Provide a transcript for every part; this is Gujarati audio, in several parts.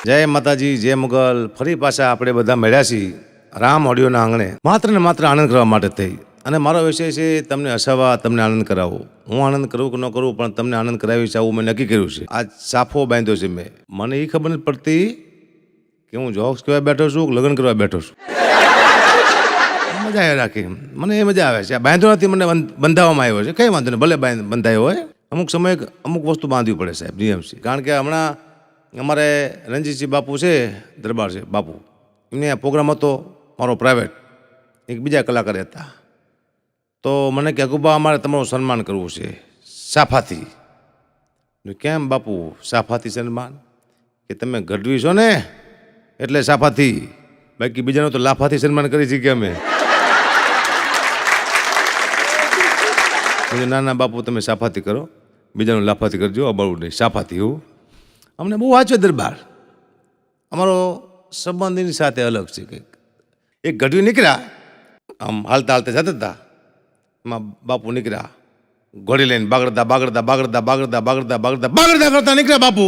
જય માતાજી, જય મુગલ. ફરી પાછા આપણે બધા મળ્યા છીએ રામ ઓડિયોના આંગણે, માત્ર ને માત્ર આનંદ કરવા માટે થઈ. અને મારો વિષય છે તમને હસાવવા, તમને આનંદ કરાવવો. હું આનંદ કરું કે ન કરું, પણ તમને આનંદ કરાવી છે આવું મેં નક્કી કર્યું છે. આ સાફો બાંધ્યો છે મેં. મને એ ખબર નથી પડતી કે હું જોક્સ કહેવા બેઠો છું કે લગ્ન કરવા બેઠો છું. મજા આવે રાખી, મને એ મજા આવે છે. આ બાંધ્યો નથી, મને બંધાવવામાં આવ્યો છે. કંઈ વાંધો નહીં, ભલે બંધાયો હોય. અમુક સમયે અમુક વસ્તુ બાંધવી પડે સાહેબ, નિયમ છે. કારણ કે હમણાં અમારે રણજીતસિંહ બાપુ છે, દરબાર છે બાપુ, એમને આ પ્રોગ્રામ હતો મારો પ્રાઇવેટ, એક બીજા કલાકાર હતા. તો મને કે અગુબા અમારે તમારું સન્માન કરવું છે સાફાથી. કેમ બાપુ સાફાથી સન્માન? કે તમે ગઢવી છો ને એટલે સાફાથી, બાકી બીજાનું તો લાફાથી સન્માન કરી શકીએ અમે. ના ના બાપુ તમે સાફાથી કરો, બીજાનું લાફાથી કરજો, અબાળું નહીં, સાફાથી. એવું અમને બહુ વાંચવે દરબાર. અમારો સંબંધની સાથે અલગ છે કંઈક. એક ગઢવી નીકળ્યા, આમ હાલતા હાલતા જતા હતા, એમાં બાપુ નીકળ્યા ઘોડી લઈને, બાગડતા બાગડતા બાગડતા બાગડતા બાગડતા બાગડતા બાગડતા કરતા નીકળ્યા બાપુ.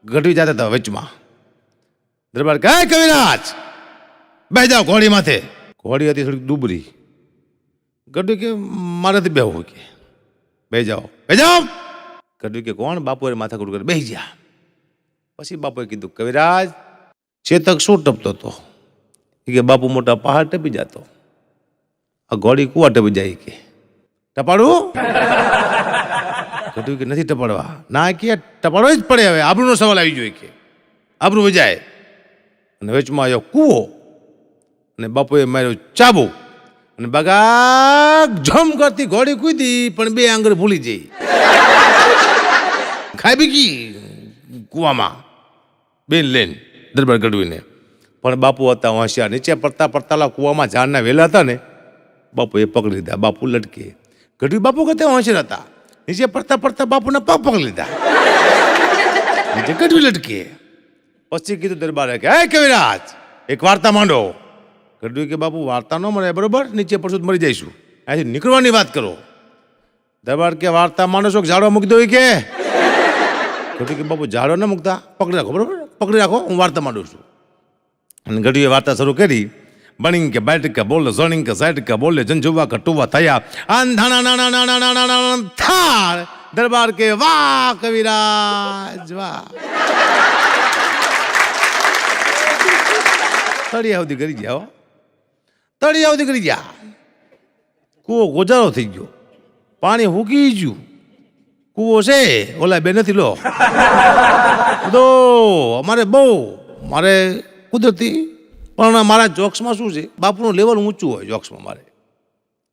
ગઢવી જતા હતા વચમાં. દરબાર કહે કવિરાજ બે જાઓ ઘોડી માથે. ઘોડી હતી થોડીક દુબરી. ગઢવી કે મારાથી બેહવું, કે બે જાઓ બે જાઓ. ગઢવી કે કોણ? બાપુ એ માથા કુટ કરી બેસી ગયા. પછી બાપુએ કીધું કવિરાજ ચેતક શું ટપતો હતો? કે બાપુ મોટા પહાડ ટપી જતો, આ ઘોડી કુવા ટપી જાય. કે ટપાડું? ગઢવી કે નથી ટપાડવા. ના કે ટપાડવો જ પડે, હવે આબરૂનો સવાલ આવી જોઈએ, કે આબરૂ વજાય. અને વેચમાં આવ્યો કૂવો, અને બાપુએ માર્યો ચાબુ, અને બગાગ જમ કરતી ઘોડી કૂદી, પણ બે આંગળ ભૂલી જઈ, ખાઈ બીજી કૂવામાં બેન લઈને દરબાર ગઢવીને. પણ બાપુ હતા હોશિયાર, નીચે પડતા પડતા કૂવામાં ઝાડના વેલા હતા ને, બાપુ એ પકડી લીધા. બાપુ લટકે. ગઢવી બાપુ કરતા હોશિયાર હતા, નીચે પડતા પડતા બાપુને પગ પકડી લીધા, નીચે ગઢવી લટકે. પછી કીધું દરબારે કે હે કવિરાજ એક વાર્તા માંડો. ગઢવી કે બાપુ વાર્તા ન મળે, બરોબર, નીચે પડશું તો મરી જઈશું, અહીંથી નીકળવાની વાત કરો. દરબાર કે વાર્તા માંડો છો કે ઝાડવા મૂકી દો? કે ગઢવી કે બાપુ ઝાડો ન મૂકતા, પકડી રાખો, બરોબર, પકડી રાખો, હું વાર્તા માંડું છું. અને ગઢવીએ વાર્તા શરૂ કરી. બની કે બેઠ કે બોલે, ઝણી કે સાઈડ કે બોલે, જંજુવા કટુવા થયા, આંધાણા નાના નાના નાના નાના થાળ. દરબાર કે વાહ કવિરાજ વાહ. તળિયા સુધી કરી ગયા, તળિયા સુધી કરી ગયા. કૂવો ગોજારો થઈ ગયો, પાણી ફૂકી ગયું. કૂવો છે ઓલા બે નથી. લો તો અમારે બહુ મારે કુદરતી, પણ મારા જોક્સમાં શું છે, બાપુનું લેવલ ઊંચું હોય જોક્સમાં. મારે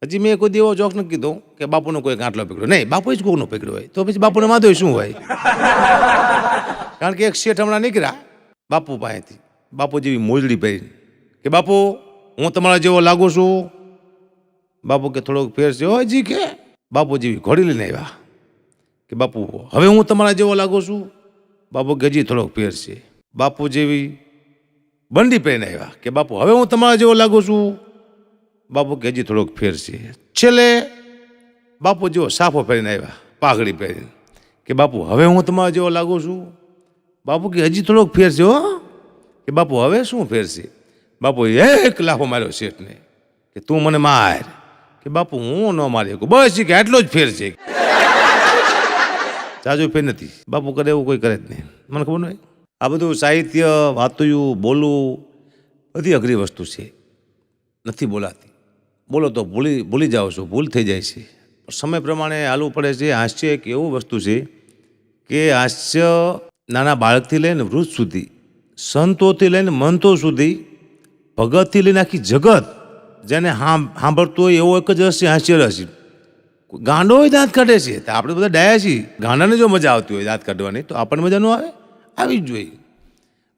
હજી મેં કોઈ એવો જોક્સ નથી કીધો કે બાપુનો કોઈ ગાંઠલો પકડ્યો, નહીં, બાપુ જ કોઈનો પકડ્યો હોય તો પછી બાપુને વાંધો શું હોય? કારણ કે એક શેઠ હમણાં નીકળ્યા બાપુ પાસેથી, બાપુ જેવી મોજડી પહેરીને, કે બાપુ હું તમારા જેવો લાગુ છું? બાપુ કે થોડોક ફેર છે હજી. કે બાપુ જેવી ઘોડી લઈને આવ્યા. કે બાપુ હવે હું તમારા જેવો લાગુ છું? બાપુ કે હજી થોડોક ફેર છે. બાપુ જેવી બંડી પહેરીને આવ્યા. કે બાપુ હવે હું તમારા જેવો લાગુ છું? બાપુ કે હજી થોડોક ફેર છે. છેલ્લે બાપુ જેવો સાફો પહેરીને આવ્યા, પાઘડી પહેરીને. કે બાપુ હવે હું તમારા જેવો લાગુ છું? બાપુ કે હજી થોડોક ફેર છે હો. કે બાપુ હવે શું ફેર છે? બાપુ એક લાફો માર્યો શેઠને, કે તું મને માર. કે બાપુ હું ન મારી શકું, બસ કે આટલો જ ફેર છે, જાજુ ફેર નથી. બાપુ કરે એવું કોઈ કરે જ નહીં, મને ખબર નહીં. આ બધું સાહિત્ય વાતુયું બોલવું બધી અઘરી વસ્તુ છે, નથી બોલાતી. બોલો તો ભૂલી જાઓ છો, ભૂલ થઈ જાય છે. સમય પ્રમાણે હાલવું પડે છે. હાસ્ય એક એવું વસ્તુ છે કે હાસ્ય નાના બાળકથી લઈને વૃદ્ધ સુધી, સંતોથી લઈને મંતો સુધી, ભગતથી લઈને આખી જગત જેને સાંભળતું હોય એવો એક જ રસ છે, હાસ્ય રસ. ગાંડો હોય દાંત કાઢે છે, તો આપણે બધા ડાયા છીએ. ગાંડાને જો મજા આવતી હોય દાંત કાઢવાની, તો આપણને મજા ન આવે? આવી જ જોઈએ.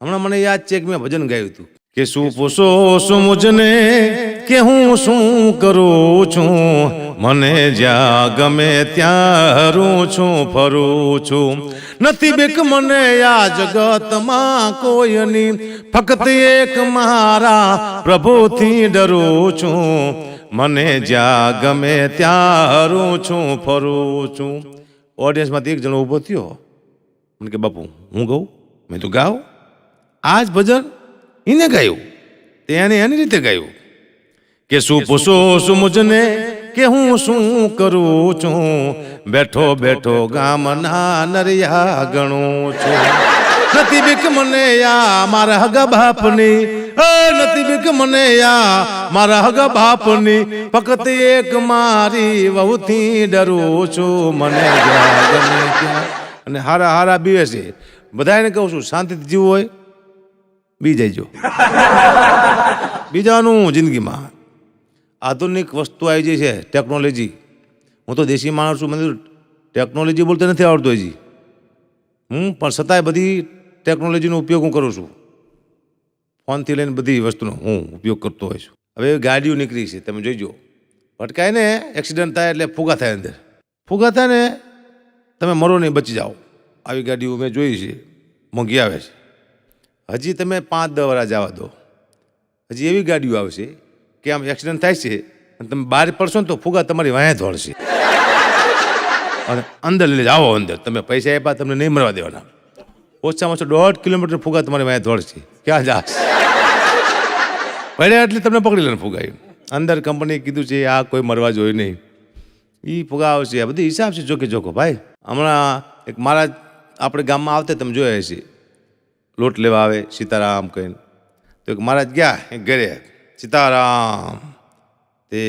હમણાં મને યાદ છે કે મેં ભજન ગાયું હતું કે શું પૂછો શું મુજને કે હું શું કરું છું, મને જ્યાં ગમે ત્યાં હરું છું ફરું છું, નથી બીક મને આ જગતમાં કોઈની, ફક્ત એક મારા પ્રભુથી ડરું છું, મને જ્યાં ગમે ત્યાં હરું છું ફરું છું. ઓડિયન્સમાંથી એક જણો ઊભો થયો, મને કે બાપુ હું ગાઉં? મેં તો ગાઉં. આ જ ભજન એને ગાયું, તેને એની રીતે ગાયું કે શું પૂછો શું મુજને કે હું શું કરું છું, બેઠો બેઠો ગામના નરિયા ગણું છું. નથી બીક મને યા મારા હગા બાપની, નથી બીક મને યા મારા હગા બાપની, ફક્ત એક મારી વહુથી ડરું છું. મને જ્યાં ગમે ત્યાં. અને હારા હારા બીવે છે. બધાને કહું છું શાંતિથી જીવવું હોય બી જઈજો. બીજાનું જિંદગીમાં આધુનિક વસ્તુ આવી જાય છે, ટેકનોલોજી. હું તો દેશી માણસ છું, મને ટેકનોલોજી બોલતો નથી આવડતું હજી. પણ છતાંય બધી ટેકનોલોજીનો ઉપયોગ હું કરું છું. ફોનથી લઈને બધી વસ્તુનો હું ઉપયોગ કરતો હોય છું. હવે ગાડીઓ નીકળી છે, તમે જોઈજો. ભટકાય ને એક્સિડન્ટ થાય એટલે ફુગા થાય, અંદર ફુગા થાય ને તમે મરો નહીં, બચી જાઓ. આવી ગાડીઓ મેં જોઈ છે, મોંઘી આવે છે. હજી તમે 5-10 વર્ષ જવા દો, હજી એવી ગાડીઓ આવશે કે આમ એક્સિડન્ટ થાય છે અને તમે બહાર પડશો ને તો ફુગા તમારી વાંહે દોડશે અને અંદર લઈને આવો. અંદર તમે પૈસા આપ્યા, તમને નહીં મરવા દેવાના. ઓછામાં ઓછો 1.5 કિલોમીટર ફુગા તમારી વાંહે દોડશે. ક્યાં જાશ પડ્યા એટલે તમને પકડી લે ફુગા. અંદર કંપનીએ કીધું છે આ કોઈ મરવા જોઈએ નહીં, એ ફુગા આવશે. આ બધી હિસાબ છે જોકે જોકો. ભાઈ હમણાં એક મહારાજ આપણે ગામમાં આવતા તમે જોયા છે, લોટ લેવા આવે સીતારામ કહીને. તો એક મહારાજ ગયા એક ઘરે, સીતારામ. તે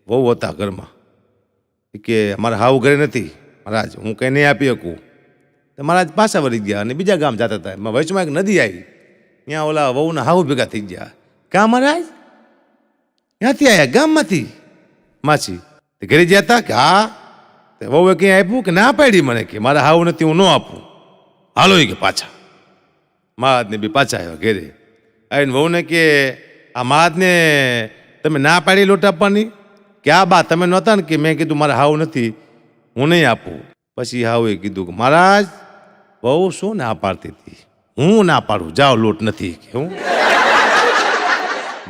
બહુ હતા ઘરમાં, કે મારા હાવ ઘરે નથી મહારાજ, હું કંઈ નહીં આપી શકું. તો મહારાજ પાછા વળી ગયા અને બીજા ગામ જતા હતા. એમાં વચમાં એક નદી આવી, ત્યાં ઓલા વહુના હાવ ભેગા થઈ ગયા. ક્યાં મહારાજ? ક્યાંથી આવ્યા? ગામમાંથી. માછી ઘરે ગયા હતા કે હા. વહુએ ક્યાં આપ્યું કે ના પાડી મને, કે મારા હાવ નથી હું ન આપું. હાલો કે પાછા. મહારાજને બી પાછા આવ્યા ઘેરે. આવીને વહુને કે આ મહારાજને તમે ના પાડી લોટ આપવાની? કે આ બા તમે નહોતા ને, કે મેં કીધું મારા હાવ નથી હું નહીં આપું. પછી હાવે કીધું કે મહારાજ બહુ શું ના પાડતી હતી, હું ના પાડું, જાઓ લોટ નથી. કે હું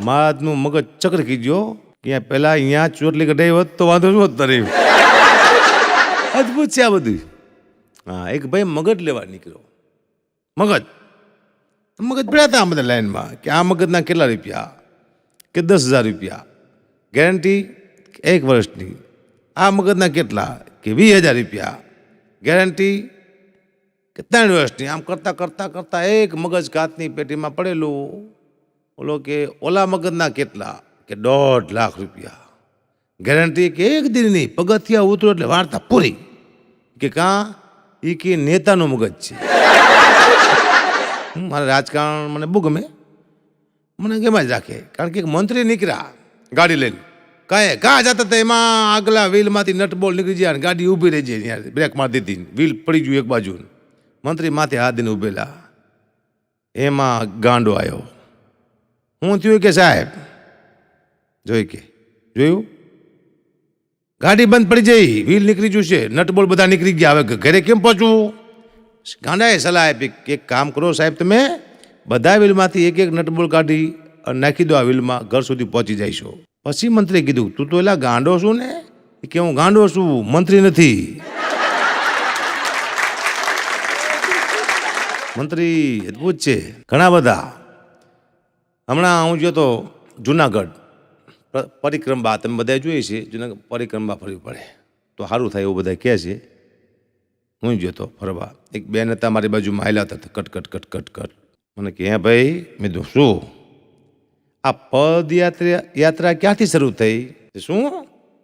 મહારાજનું મગજ ચક્ર કીધો કે પહેલાં અહીંયા ચોટલી કઢાઈ હોત તો વાંધો શું હોત તરે. અદભુત છે આ બધું. હા, એક ભાઈ મગજ લેવા નીકળ્યો. મગજ પડ્યા હતા બધા લાઈનમાં કે આ મગજના કેટલા રૂપિયા, કે 10,000 રૂપિયા ગેરંટી 1 વર્ષની. આ મગજના કેટલા, કે 20,000 રૂપિયા ગેરંટી, કે 3 વર્ષની. આમ કરતાં કરતાં કરતાં એક મગજ કાચની પેટીમાં પડેલું. ઓલો કે ઓલા મગજના કેટલા, કે 1.5 લાખ રૂપિયા ગેરંટી, કે 1 દિનની પગથિયા ઉતરો એટલે વાર્તા પૂરી. કે કાં એ કે નેતાનું મગજ છે. મારે રાજકારણ મને બહુ ગમે, મને ગમે જ રાખે. કારણ કે એક મંત્રી નીકળ્યા ગાડી લઈને, કાં જતા હતા, એમાં આગલા વ્હીલમાંથી નટબોલ નીકળી જાય અને ગાડી ઊભી રહી જાય. ત્યાં બ્રેક મારી દીધી, વ્હીલ પડી ગયું એક બાજુ. મંત્રી માથે હાથ દઈને ઊભેલા. એમાં ગાંડો આવ્યો. હું થયું કે સાહેબ જોઈ કે જોયું, ગાડી બંધ પડી જઈ, વ્હીલ નીકળી ગયું છે, નટબોલ બધા નીકળી ગયા, હવે ઘરે કેમ પહોંચવું? ગાંડાએ સલાહ આપી કે એક કામ કરો સાહેબ, તમે બધા વ્હીલમાંથી એક એક નટબોલ કાઢી નાખી દો આ વ્હીલમાં, ઘર સુધી પહોંચી જઈશો. પછી મંત્રીએ કીધું તું તો એલા ગાંડો છું ને? કે હું ગાંડો છું, મંત્રી નથી. મંત્રી અદભુત છે ઘણા બધા. હમણાં હું ગયો તો જુનાગઢ પરિક્રમા, તમે બધા જોઈએ છે, જુનાગઢ પરિક્રમા ફરવી પડે તો સારું થાય એવું બધા કહે છે. હું ગયો તો ફરવા, એક બેન હતા મારી બાજુમાં હાલ્યા હતા, cut cut cut cut cut. મને કે હે ભાઈ, મેં કીધું શું? આ પદયાત્રા ક્યાંથી શરૂ થઈ? શું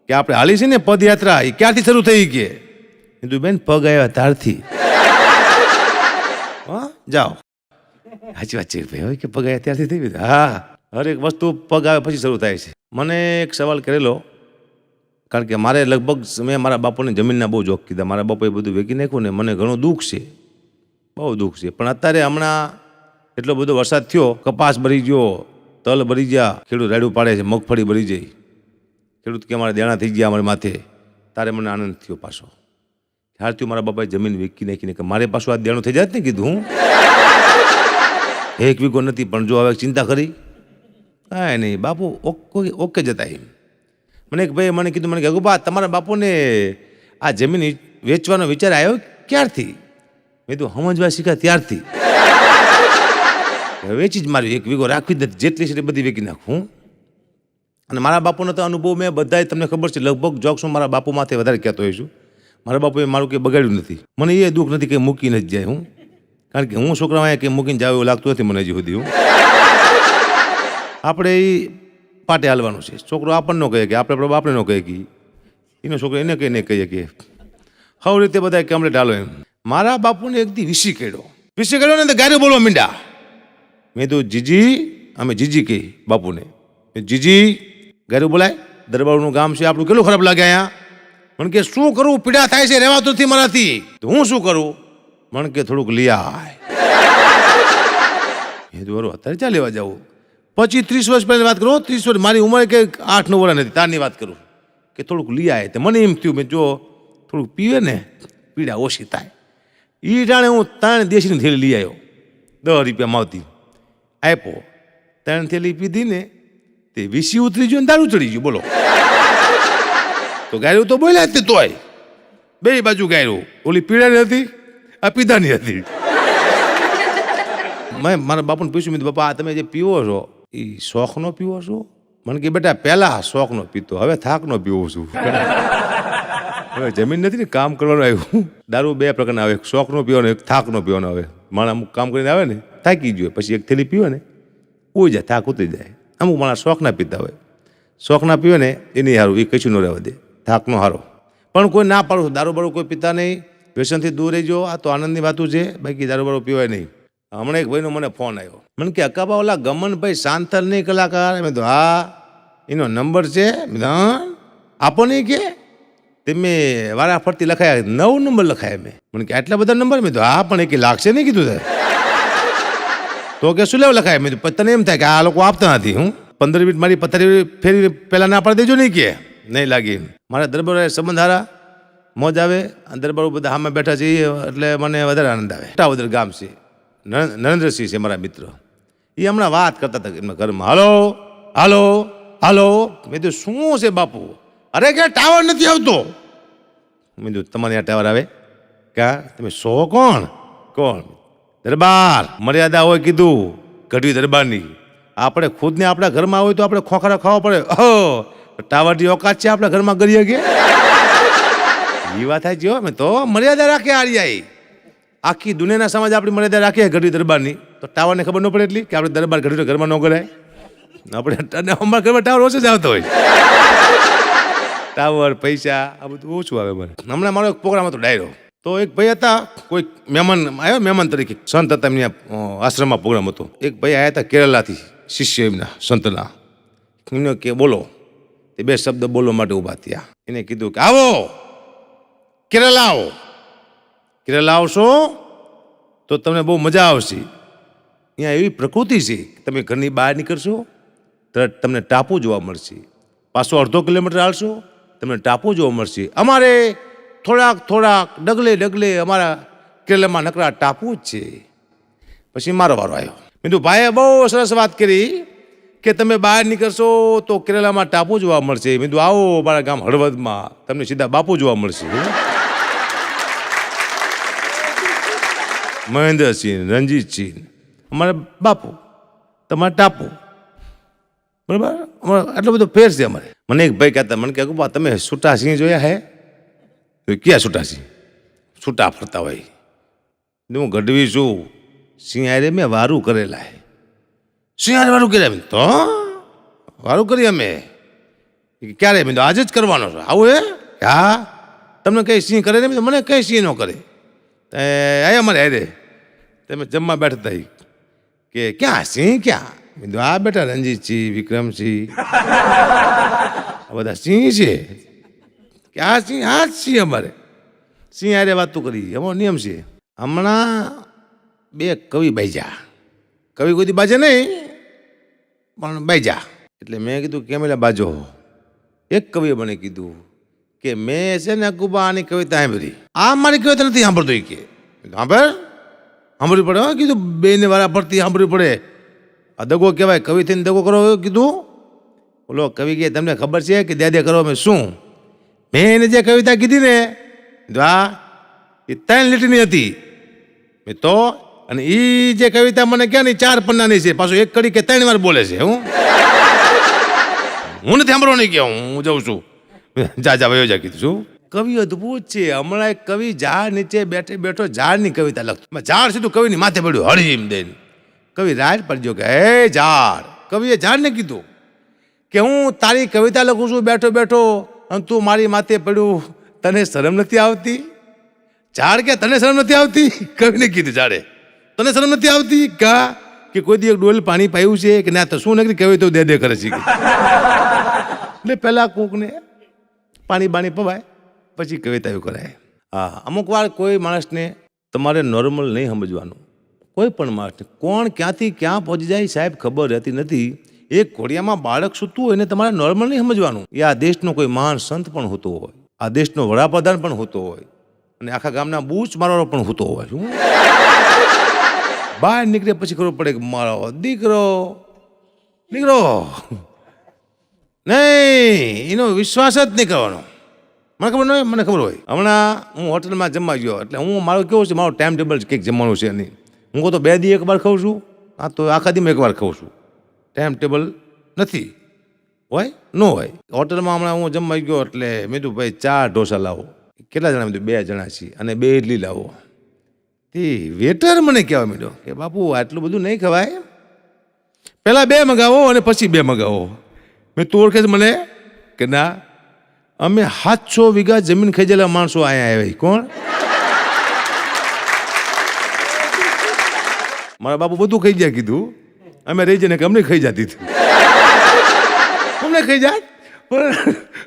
કે આપણે હાલી છે ને પદયાત્રા, એ ક્યાંથી શરૂ થઈ? કે કીધું બેન પગ આવ્યા ત્યારથી. હા જાઓ, સાચી વાત છે ભાઈ, કે પગ આવ્યા ત્યારથી થઈ ગયું. હા, હરેક વસ્તુ પગ આવે પછી શરૂ થાય છે. મને એક સવાલ કરેલો, કારણ કે મારે લગભગ મેં મારા બાપુની જમીનના બહુ જોખ કીધા. મારા બાપુએ બધું વેચી નાખ્યું ને મને ઘણું દુઃખ છે, બહુ દુઃખ છે. પણ અત્યારે હમણાં એટલો બધો વરસાદ થયો, કપાસ ભરી ગયો, તલ ભરી ગયા, ખેડૂત રાડું પાડે છે, મગફળી ભરી જાય. ખેડૂત કે અમારે દેણા થઈ ગયા અમારી માથે. તારે મને આનંદ થયો પાછો. ખ્યાલ થયું મારા બાપાએ જમીન વેચી નાખીને કે મારે પાછું આ દેણું થઈ જાય ને. કીધું હું 1 વીઘો નથી, પણ જો હવે ચિંતા કરી કાંઈ નહીં બાપુ, ઓકે જતા. એમ મને એક ભાઈ મને કીધું, મને કે અગુબા તમારા બાપુને આ જમીન વેચવાનો વિચાર આવ્યો ક્યારથી? મેં કીધું સમજવા શીખ્યા ત્યારથી. વેચી જ માર્યું, એક વીઘો રાખવી જ નથી, જેટલી છે એ બધી વેચી નાખું. અને મારા બાપુનો તો અનુભવ મેં બધાય તમને ખબર છે, લગભગ જોક્સ હું મારા બાપુ માથે વધારે કહેતો હોઈશ છું. મારા બાપુએ મારું કંઈ બગાડ્યું નથી. મને એ દુઃખ નથી કે મૂકી નથી જાય હું, કારણ કે હું છોકરા અહીંયા કંઈ મૂકીને જાવ એવું લાગતું નથી મને હજી સુધી. હું આપણે એ પાટે હાલવાનું છે. છોકરો આપણને ન કહે કે આપણે બાપને ન કહે કે એનો છોકરો એને કંઈ નહીં કહીએ કે હવે રીતે બધા કમ્પ્લેટ હાલો એમ. મારા બાપુને એક દી વિસી કાઢ્યો ને તો ગારે બોલવા માંડ્યા. મેં તો જીજી, અમે જીજી કહી બાપુને, જીજી ગારું બોલાય, દરબારનું ગામ છે આપણું, કેટલું ખરાબ લાગે અહીંયા. મને કે શું કરું, પીડા થાય છે, રહેવાતું નથી મારાથી. તો હું શું કરું? મને કે થોડુંક લઈ આય. એ તો બરોબર, અત્યારે ચાલ લેવા જાવું. પછી 30 વર્ષ પહેલાની વાત કરું, 30 વર્ષ, મારી ઉંમર કે 8-9 વર્ષ નથી તારની વાત કરું, કે થોડુંક લઈ આય. તો મને એમ થયું મેં જો થોડુંક પીવે ને પીડા ઓછી થાય. એ જાણે હું 3 દેશીની થેલી લઈ આવ્યો, 10 રૂપિયા આવતી, આપ્યો. 3 થેલી પીધી ને તે વિસી ઉતરી ગયું ને દારૂ ચડી ગયું. બોલો, તો ગાયરું તો બોલ્યા જ તોય બે બાજુ ગાયરું, ઓલી પીડાની હતી, આ પીધાની હતી. મેં મારા બાપુને પૂછ્યું, મેં બાપા આ તમે જે પીવો છો એ શોખનો પીવો છો? મને કે બેટા પહેલા શોખનો પીતો, હવે થાકનો પીવો છું. હવે જમીન નથી ને કામ કરવાનું આવ્યું. દારૂ 2 પ્રકારના આવે, એક શોખનો પીવાનો, એક થાકનો પીવાનો આવે. માણસ અમુક કામ કરીને આવે ને થાકી ગયો, પછી એક થેલી પીવે ને ઉઈ જાય, થાક ઉતરી જાય. અમુક માણસ શોખના પીતા હોય, શોખના પીવે ને એની સારું, એ કશું ન રહેવા દે, થાકનો સારો. પણ કોઈ ના પાડું, દારૂ બારૂ કોઈ પીતા નહીં, વ્યસનથી દૂર રહેજો. આ તો આનંદની વાતું છે, બાકી દારૂ બારૂ પીવાય નહીં. હમણાં એક ભાઈનો મને ફોન આવ્યો, મને કે અકાબા ઓલા ગમનભાઈ સાંતર નહીં કલાકાર? મેં તો હા, એનો નંબર છે. હા આપો નહીં કે તમે વારા ફરતી લખાયા, 9 નંબર લખાયા મેં. મને કે આટલા બધા નંબર? મેં તો હા, પણ એક લાગશે નહીં કીધું. તો કે શું લેવા લખાય? મેં તો તને એમ થાય કે આ લોકો આપતા નથી. હું 15 મિનિટ મારી પથારી ફેરી પહેલાં ના પાડી દેજો નહીં કે નહીં લાગી. મારા દરબાર સંબંધ હારા, મોજ આવે. દરબારો બધા સામે બેઠા છે એટલે મને વધારે આનંદ આવે. ટાવદર ગામ છે, નરેન્દ્રસિંહ છે મારા મિત્ર, એ હમણાં વાત કરતા હતા એમના ઘરમાં, હાલો હાલો હાલો. મેં તો શું છે બાપુ? અરે કે ટાવર નથી આવતો. મેં કીધું તમારે આ ટાવર આવે ક્યાં? તમે સો કોણ? કોણ? દરબાર. મર્યાદા હોય કીધું, ઘટવી દરબારની. આપણે ખુદને આપણા ઘરમાં હોય તો આપણે ખોખરા ખાવા પડે. ટાવરની ઓકાત છે આપણા ઘરમાં કરીએ કે? એ વાત થાય છે. મેં તો મર્યાદા રાખે આર્યાઈ. આખી દુનિયાના સમાજ આપણી મર્યાદા રાખીએ ઘટવી દરબારની, તો ટાવરને ખબર ન પડે એટલી કે આપણે દરબાર ઘટવી ઘરમાં ન કરાય. આપણે અમારા ઘરમાં ટાવર ઓછો જ આવતો હોય. ટાવર પૈસા આ બધું ઓછું આવે મને. હમણાં મારો એક પ્રોગ્રામ હતો ડાયરો, તો એક ભાઈ હતા, કોઈ મહેમાન આવ્યો, મહેમાન તરીકે સંત હતા, એમની આશ્રમમાં પ્રોગ્રામ હતો. એક ભાઈ આવ્યા હતા કેરલાથી, શિષ્ય એમના સંતના. એમને કે બોલો, તે 2 શબ્દ બોલવા માટે ઊભા થયા. એને કીધું કે આવો કેરલા આવો, કેરલા આવશો તો તમને બહુ મજા આવશે. અહીંયા એવી પ્રકૃતિ છે, તમે ઘરની બહાર નીકળશો તરત તમને ટાપુ જોવા મળશે. પાછો અડધો કિલોમીટર હાલશો તમને ટાપુ જોવા મળશે. અમારે થોડાક ડગલે અમારા કેરલામાં નકરા ટાપુ જ છે. પછી મારો વારો આવ્યો. મેં કીધું ભાઈએ બહુ સરસ વાત કરી કે તમે બહાર નીકળશો તો કેરલામાં ટાપુ જોવા મળશે. મેં કીધું આવો મારા ગામ હળવદમાં, તમને સીધા બાપુ જોવા મળશે. મહેન્દ્રસિંહ, રણજીતસિંહ અમારા બાપુ, તમારા ટાપુ. બરાબર, આટલો બધો ફેર છે અમારે. મને એક ભાઈ કહેતા, મને કહે તમે છૂટા સિંહ જોયા હે? ક્યાં છૂટા સિંહ? છૂટા ફરતા હોય. હું ગઢવી છું, સિંહ હારે મેં વારું કરેલા હે. સિંહ હારે વારું કર્યા? તો વારું કરી અમે. ક્યારે? મેં તો આજે જ કરવાનો છો. આવું હે? હા. તમને કઈ સિંહ કરે ને? મને કઈ સિંહ ન કરે. આયા અમારે હારે તમે જમવા બેઠા હતા કે ક્યાં સિંહ ક્યાં? મેં તો આ બેટા રણજીતસિંહ, વિક્રમસિંહ, આ બધા સિંહ છે. કે આ સિંહ આ જ સિંહ અમારે. સિંહ હારે વાતું કરી, અમારો નિયમ છે. હમણાં 2 કવિ બાજ્યા. કવિ કોઈ બાજે નહીં પણ બાજ્યા. એટલે મેં કીધું કેમ એટલે બાજો? એક કવિએ મને કીધું કે મેં છે ને અકુબા આની કવિતા સાંભળી, આ મારી કવિતા નથી સાંભળતો. કે સાંભળવી પડે. કીધું 2 ને વારા પડતી સાંભળવી પડે. આ દગો કહેવાય, કવિ થઈને દગો કરો. કીધું બોલો કવિ કે તમને ખબર છે કે દે કરો મેં શું? મેં એને જે કવિતા કીધી ને આ એ 3 લીટીની હતી. મેં તો અને એ જે કવિતા મને ક્યાં નહીં 4 પન્નાની છે, પાછું એક કડી કે 3 વાર બોલે છે. હું નથી સાંભળો નહીં કે હું જાઉં છું, જા ભાઈ જા કીધું છું. કવિ અદભુત છે. હમણાં એક કવિ ઝાડ નીચે બેઠો ઝાડની કવિતા લખતો, ઝાડ સીધું કવિની માથે પડ્યું હળીમ દઈને. કવિ રાજ પડ્યો કે હે ઝાડ. કવિએ ઝાડને કીધું કે હું તારી કવિતા લખું છું બેઠો અને તું મારી માથે પડ્યું, તને શરમ નથી આવતી? ઝાડ કે તને શરમ નથી આવતી? કવિને કીધું ઝાડે, તને શરમ નથી આવતી કા કે કોઈ દી એક ડોલ પાણી પાયું છે કે ના? તો શું નકરી કવિ તો દે કરે છે. એટલે પહેલાં કોકને પાણી બાણી પવાય પછી કવિતાઓ કરાય. હા, અમુક વાર કોઈ માણસને તમારે નોર્મલ નહીં સમજવાનું. કોઈ પણ માણસને કોણ ક્યાંથી ક્યાં પહોંચી જાય સાહેબ ખબર રહેતી નથી. એક ઘોડિયામાં બાળક સૂતું હોય ને તમારે નોર્મલ નહીં સમજવાનું. એ આ દેશનો કોઈ મહાન સંત પણ હોતો હોય, આ દેશનો વડાપ્રધાન પણ હોતો હોય, અને આખા ગામના બૂચ મારવાનો પણ હોતો હોય. શું બહાર નીકળે પછી ખબર પડે કે મારો દીકરો નહીં, એનો વિશ્વાસ જ નહીં કરવાનો. મને ખબર ન હોય, મને ખબર હોય. હમણાં હું હોટલમાં જમવા ગયો, એટલે હું મારું કેવું છે, મારું ટાઈમ ટેબલ કંઈક જમવાનું છે નહીં. હું કહું તો 2 દી એકવાર ખાઉં છું, આ તો આખા દીમાં એકવાર ખાઉં છું. ટાઈમ ટેબલ નથી હોય, ન હોય. હોટલમાં હમણાં હું જમવા ગયો એટલે મેં કીધું ભાઈ 4 ઢોસા લાવો. કેટલા જણા? મેં 2 જણા છીએ, અને 2 ઇડલી લાવો. તે વેટર મને કહેવા માંડ્યો કે બાપુ આટલું બધું નહીં ખવાય, પહેલાં 2 મગાવો અને પછી 2 મગાવો. મેં તું ઓળખે છે મને કે ના? અમે 700 વીઘા જમીન ખેંચેલા માણસો અહીંયા આવ્યા. કોણ? મારા બાપુ બધું ખાઈ જાય કીધું. અમે રહી જઈને કે અમને ખાઈ જતી હતી, અમને ખાઈ જાત પણ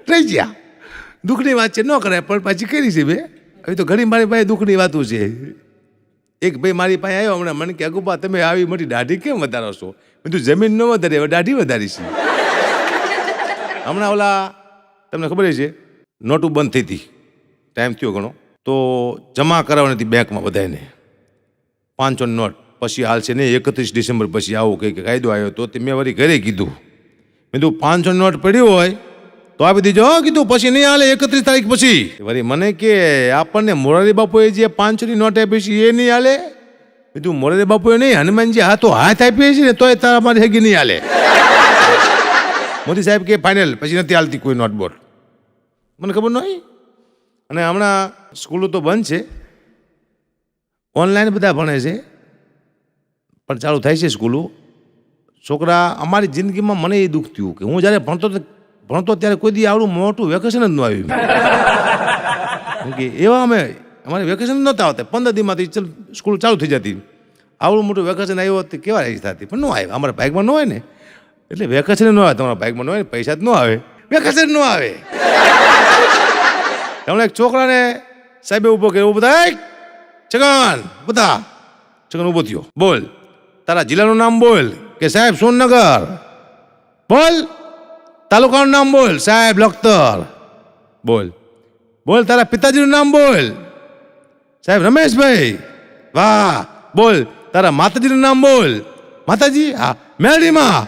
રહી ગયા. દુઃખની વાત છે, ન કરાય પણ પાછી કરી છે. બે હવે તો ઘણી મારી પાસે દુઃખની વાતો છે. એક ભાઈ મારી પાસે આવ્યો હમણાં, મને કે અગુપા તમે આવી મોટી દાઢી કેમ વધારો છો? બધું જમીન ન વધારે, હવે દાઢી વધારી છે. હમણાં ઓલા તમને ખબર છે નોટું બંધ થઈ હતી, ટાઈમ થયો ઘણો, તો જમા કરાવવાની હતી બેંકમાં બધાને 500 નોટ. પછી હાલશે નહીં, 31 ડિસેમ્બર પછી આવું કંઈક કાયદો આવ્યો. તો મેં વળી ઘરે કીધું, મેં કીધું 500 નોટ પડ્યું હોય તો આપી દીજો કીધું, પછી નહીં હાલે 31 તારીખ પછી. વળી મને કે આપણને મોરારી બાપુએ જે 500ની નોટ આપી છે એ નહીં હાલે? કીધું મોરારી બાપુએ નહીં, હનુમાનજી હાથ આપીએ છીએ ને તોય તારા મારી હેગી નહીં હાલે. મોદી સાહેબ કે ફાઇનલ, પછી નથી હાલતી કોઈ નોટ બોટ. મને ખબર ન હોય. અને હમણાં સ્કૂલો તો બંધ છે, ઓનલાઈન બધા ભણે છે, પણ ચાલુ થાય છે સ્કૂલો. છોકરા અમારી જિંદગીમાં મને એ દુઃખ થયું કે હું જ્યારે ભણતો ત્યારે કોઈ દી આવડું મોટું વેકેશન જ ન આવ્યું. કે એવા અમારે વેકેશન નહોતા આવતા, 15 દીમાંથી સ્કૂલ ચાલુ થઈ જતી. આવડું મોટું વેકેશન આવ્યું હતું કેવા રહી થતી, પણ ન આવે. અમારા બાઇકમાં ન હોય ને, એટલે વેકેશન ન આવે. તમારા બાઇકમાં ન હોય ને, પૈસા જ ન આવે, વેકેશન ન આવે. હમણાં એક છોકરાને સાહેબે ઊભો કર્યો, બધા છગન ઊભો થયો, બોલ તારા જિલ્લાનું નામ બોલ. કે સાહેબ સોનનગર. બોલ તાલુકાનું નામ બોલ. સાહેબ લખતર. બોલ તારા પિતાજીનું નામ બોલ. સાહેબ રમેશભાઈ. વાહ. બોલ તારા માતાજીનું નામ બોલ. માતાજી? હા મેળીમાં.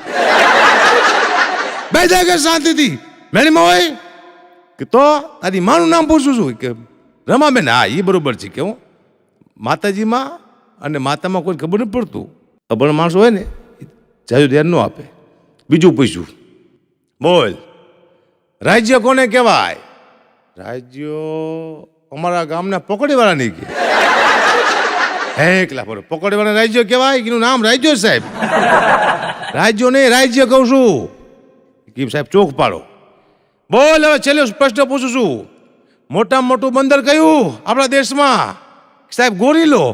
બે જાય શાંતિથી. મેળીમાં હોય કે તો તારી માનું નામ પૂછું છું કે રમાબેન. હા એ બરોબર છે કે હું માતાજીમાં અને માતામાં કોઈ ખબર નથી પડતું. અભણ માણસો હોય ને જાજુ ધ્યાન ન આપે. બીજું પૂછ્યું, બોલ રાજ્ય કોને કહેવાય? રાજ્યો અમારા ગામના પકોડીવાળા નહીં કે એકલા ફરો પકોડીવાળા રાજ્ય કહેવાય? એનું નામ રાજ્ય સાહેબ. રાજ્યો નહીં, રાજ્ય કહું છું. કેમ સાહેબ ચોખ પાડો. બોલ હવે છેલ્લો પ્રશ્ન પૂછું છું, મોટામાં મોટું બંદર કયું આપણા દેશમાં? સાહેબ ગોરીલો.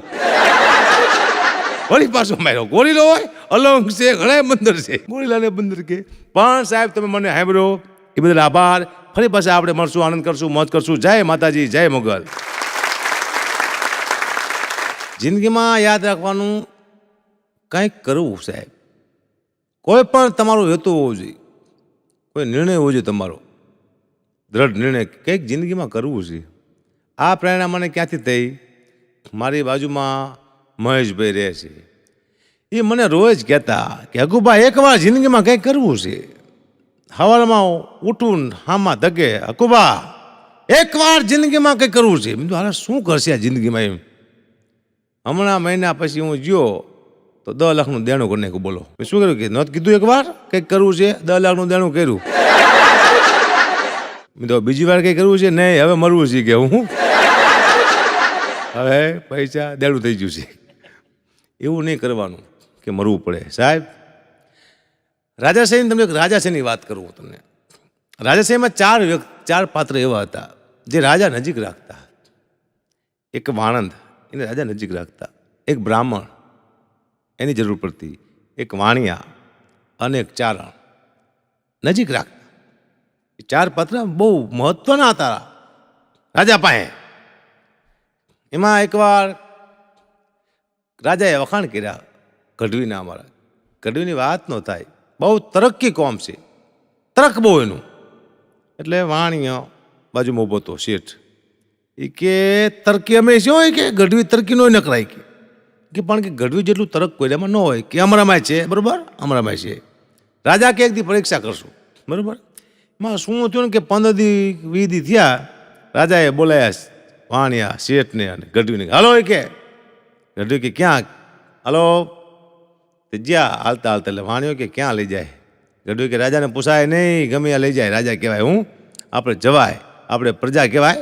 વળી પાછો માર્યો. ગોરીલો હોય, અલંગ છે, ઘણા બંદર છે, ગોરીલાને બંદર કે. પણ સાહેબ તમે મને સાંભળ્યો એ બદલ આભાર. ફરી પાછા આપણે મળશું, આનંદ કરશું, મોજ કરશું. જય માતાજી, જય મોગલ. જિંદગીમાં યાદ રાખવાનું, કંઈક કરવું સાહેબ. કોઈ પણ તમારો હેતુ હોવો જોઈએ, કોઈ નિર્ણય હોવો જોઈએ તમારો, દ્રઢ નિર્ણય, કંઈક જિંદગીમાં કરવું છે. આ પ્રેરણા મને ક્યાંથી થઈ? મારી બાજુમાં મહેશભાઈ રહે છે, એ મને રોજ કહેતા કે હકુભાઈ એકવાર જિંદગીમાં કંઈક કરવું છે. સવારમાં ઉઠું હામાં ધકે, હકુભા એકવાર જિંદગીમાં કંઈક કરવું છે. મેં તો હાલ શું કરશે આ જિંદગીમાં? એમ હમણાં મહિના પછી હું ગયો તો 10 લાખનું દેણું કરી નાખ્યું. બોલો મેં શું કર્યું કે નહોતું કીધું એક વાર કંઈક કરવું છે, 10 લાખનું દેણું કર્યું. મેં તો બીજી વાર કંઈ કરવું છે નહીં, હવે મરવું છે કે હું હવે પૈસા દેણું થઈ ગયું છે. એવું નહીં કરવાનું કે મરવું પડે. સાહેબ રાજાશાહી, તમને એક રાજાશાહીની વાત કરું તમને. રાજાશાહીમાં 4 પાત્ર એવા હતા જે રાજા નજીક રાખતા. એક વાણંદ, એને રાજા નજીક રાખતા. એક બ્રાહ્મણ, એની જરૂર પડતી. એક વાણિયા અને એક ચારણ નજીક રાખતા. એ 4 પાત્ર બહુ મહત્વના હતા રાજા પાસે. એમાં એકવાર રાજાએ વખાણ કર્યા ગઢવીના. અમારા ગઢવીની વાત ન થાય, બહુ તરક્કી કોમ છે, તરક બહુ એનું. એટલે વાણિયો બાજુમાં ઊભો હતો શેઠ. એ કે તરકી અમે શું હોય કે ગઢવી તરકી નો નકરાય કે પણ કે ગઢવી જેટલું તરક કોઈ એમાં ન હોય કે અમારામાં છે. બરાબર, અમારામાં છે. રાજા કે એક દી પરીક્ષા કરશું. બરાબર, એમાં શું થયું ને કે 15 દી 20 દી થયા. રાજાએ બોલાયા વાણિયા શેઠને અને ગઢવીને. હાલો એ કે ગઢવી કે ક્યાં? હાલો તે જ્યાં હાલતા હાલતા. એટલે વાણિયો કે ક્યાં લઈ જાય? ગઢવી કે રાજાને પૂછાય નહીં, ગમે ત્યાં લઈ જાય. રાજા કહેવાય હું આપણે જવાય, આપણે પ્રજા કહેવાય.